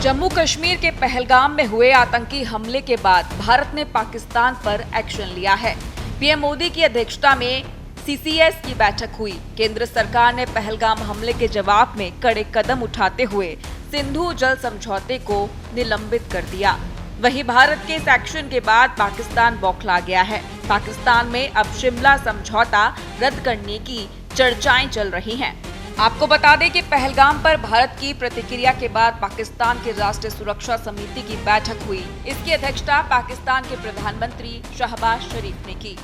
जम्मू कश्मीर के पहलगाम में हुए आतंकी हमले के बाद भारत ने पाकिस्तान पर एक्शन लिया है। पीएम मोदी की अध्यक्षता में सीसीएस की बैठक हुई। केंद्र सरकार ने पहलगाम हमले के जवाब में कड़े कदम उठाते हुए सिंधु जल समझौते को निलंबित कर दिया। वहीं भारत के इस एक्शन के बाद पाकिस्तान बौखला गया है। पाकिस्तान में अब शिमला समझौता रद्द करने की चर्चाएं चल रही हैं। आपको बता दें कि पहलगाम पर भारत की प्रतिक्रिया के बाद पाकिस्तान की राष्ट्रीय सुरक्षा समिति की बैठक हुई। इसकी अध्यक्षता पाकिस्तान के प्रधानमंत्री शहबाज शरीफ ने की।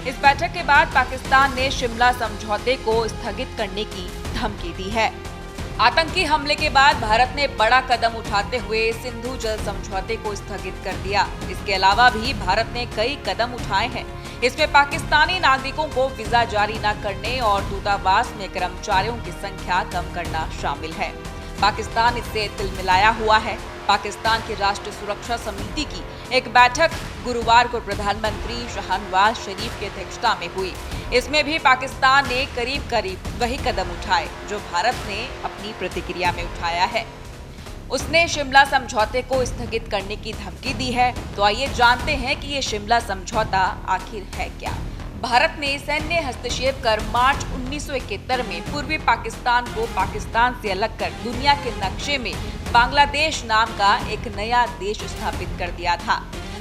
इस बैठक के बाद पाकिस्तान ने शिमला समझौते को स्थगित करने की धमकी दी है। आतंकी हमले के बाद भारत ने बड़ा कदम उठाते हुए सिंधु जल समझौते को स्थगित कर दिया। इसके अलावा भी भारत ने कई कदम उठाए हैं। इसमें पाकिस्तानी नागरिकों को वीजा जारी न करने और दूतावास में कर्मचारियों की संख्या कम करना शामिल है। पाकिस्तान इससे तिलमिलाया हुआ है। पाकिस्तान की राष्ट्रीय सुरक्षा समिति की एक बैठक गुरुवार को प्रधानमंत्री शहबाज शरीफ की अध्यक्षता में हुई। इसमें भी पाकिस्तान ने करीब वही कदम उठाए जो भारत ने अपनी प्रतिक्रिया में उठाया है। उसने शिमला समझौते को स्थगित करने की धमकी दी है। तो आइए जानते हैं कि ये शिमला समझौता आखिर है क्या। भारत ने सैन्य हस्तक्षेप कर मार्च 1971 में पूर्वी पाकिस्तान को पाकिस्तान से अलग कर दुनिया के नक्शे में बांग्लादेश नाम का एक नया देश स्थापित कर दिया था।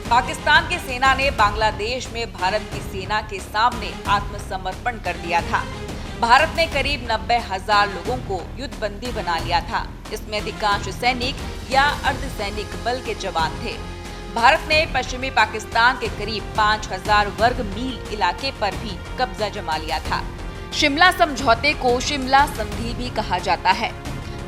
पाकिस्तान की सेना ने बांग्लादेश में भारत की सेना के सामने आत्मसमर्पण कर दिया था। भारत ने करीब 90,000 लोगों को युद्धबंदी बना लिया था। इसमें अधिकांश सैनिक या अर्धसैनिक बल के जवान थे। भारत ने पश्चिमी पाकिस्तान के करीब 5,000 वर्ग मील इलाके पर भी कब्जा जमा लिया था। शिमला समझौते को शिमला संधि भी कहा जाता है।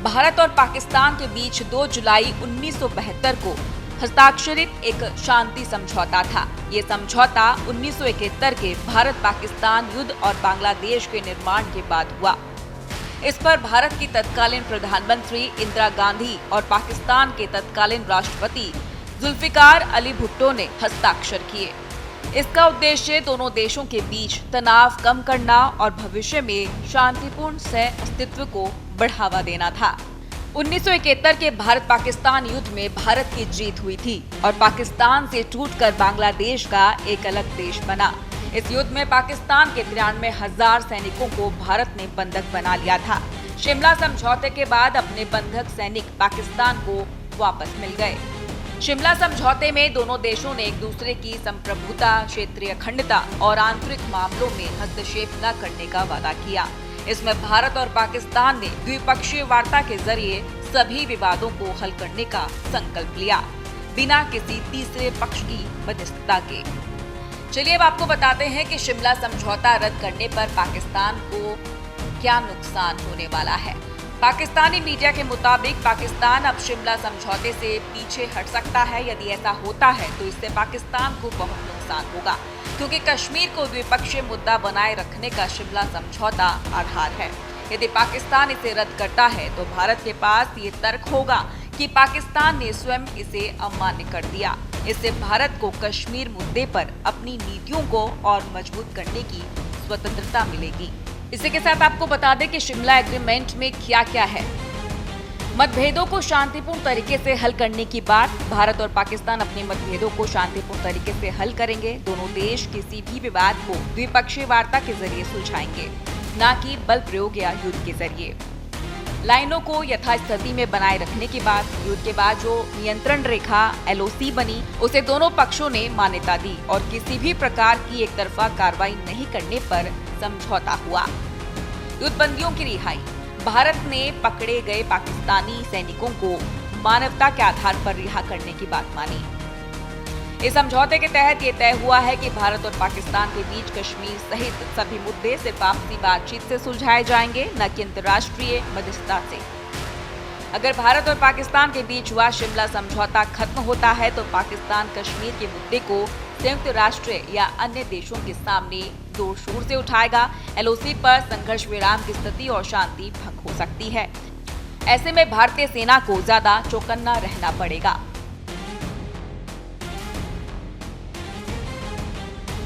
भारत और पाकिस्तान के बीच 2 जुलाई 1972 को हस्ताक्षरित एक शांति समझौता था। ये समझौता 1971 के भारत पाकिस्तान युद्ध और बांग्लादेश के निर्माण के बाद हुआ। इस पर भारत की तत्कालीन प्रधानमंत्री इंदिरा गांधी और पाकिस्तान के तत्कालीन राष्ट्रपति जुल्फिकार अली भुट्टो ने हस्ताक्षर किए। इसका उद्देश्य दोनों देशों के बीच तनाव कम करना और भविष्य में शांतिपूर्ण सह अस्तित्व को बढ़ावा देना था। 1971 के भारत पाकिस्तान युद्ध में भारत की जीत हुई थी और पाकिस्तान से टूटकर बांग्लादेश का एक अलग देश बना। इस युद्ध में पाकिस्तान के 93,000 सैनिकों को भारत ने बंधक बना लिया था। शिमला समझौते के बाद अपने बंधक सैनिक पाकिस्तान को वापस मिल गए। शिमला समझौते में दोनों देशों ने एक दूसरे की संप्रभुता, क्षेत्रीय अखंडता और आंतरिक मामलों में हस्तक्षेप न करने का वादा किया। इसमें भारत और पाकिस्तान ने द्विपक्षीय वार्ता के जरिए सभी विवादों को हल करने का संकल्प लिया, बिना किसी तीसरे पक्ष की मध्यस्थता के। चलिए अब आपको बताते हैं कि शिमला समझौता रद्द करने पर पाकिस्तान को क्या नुकसान होने वाला है। पाकिस्तानी मीडिया के मुताबिक पाकिस्तान अब शिमला समझौते से पीछे हट सकता है। यदि ऐसा होता है तो इससे पाकिस्तान को बहुत नुकसान होगा, क्योंकि कश्मीर को द्विपक्षीय मुद्दा बनाए रखने का शिमला समझौता आधार है। यदि पाकिस्तान इसे रद्द करता है तो भारत के पास ये तर्क होगा कि पाकिस्तान ने स्वयं इसे अमान्य कर दिया। इससे भारत को कश्मीर मुद्दे पर अपनी नीतियों को और मजबूत करने की स्वतंत्रता मिलेगी। इसी के साथ आपको बता दें कि शिमला एग्रीमेंट में क्या क्या है। मतभेदों को शांतिपूर्ण तरीके से हल करने की बात। भारत और पाकिस्तान अपने मतभेदों को शांतिपूर्ण तरीके से हल करेंगे। दोनों देश किसी भी विवाद को द्विपक्षीय वार्ता के जरिए सुलझाएंगे, न कि बल प्रयोग या युद्ध के जरिए। लाइनों को यथास्थिति में बनाए रखने की बात। युद्ध के बाद जो नियंत्रण रेखा LOC बनी, उसे दोनों पक्षों ने मान्यता दी और किसी भी प्रकार की एक तरफा कार्रवाई नहीं करने पर समझौता हुआ। युद्धबंदियों की रिहाई। भारत ने पकड़े गए पाकिस्तानी सैनिकों को मानवता के आधार पर रिहा करने की बात मानी। इस समझौते के तहत ये तय हुआ है कि भारत और पाकिस्तान के बीच कश्मीर सहित सभी मुद्दे सिर्फ आपसी बातचीत से सुलझाए जाएंगे, न कि अंतर्राष्ट्रीय मध्यस्थता से। अगर भारत और पाकिस्तान के बीच हुआ शिमला समझौता खत्म होता है तो पाकिस्तान कश्मीर के मुद्दे को संयुक्त राष्ट्र या अन्य देशों के सामने जोर शोर से उठाएगा। LOC पर संघर्ष विराम की स्थिति और शांति भंग हो सकती है। ऐसे में भारतीय सेना को ज्यादा चौकन्ना रहना पड़ेगा।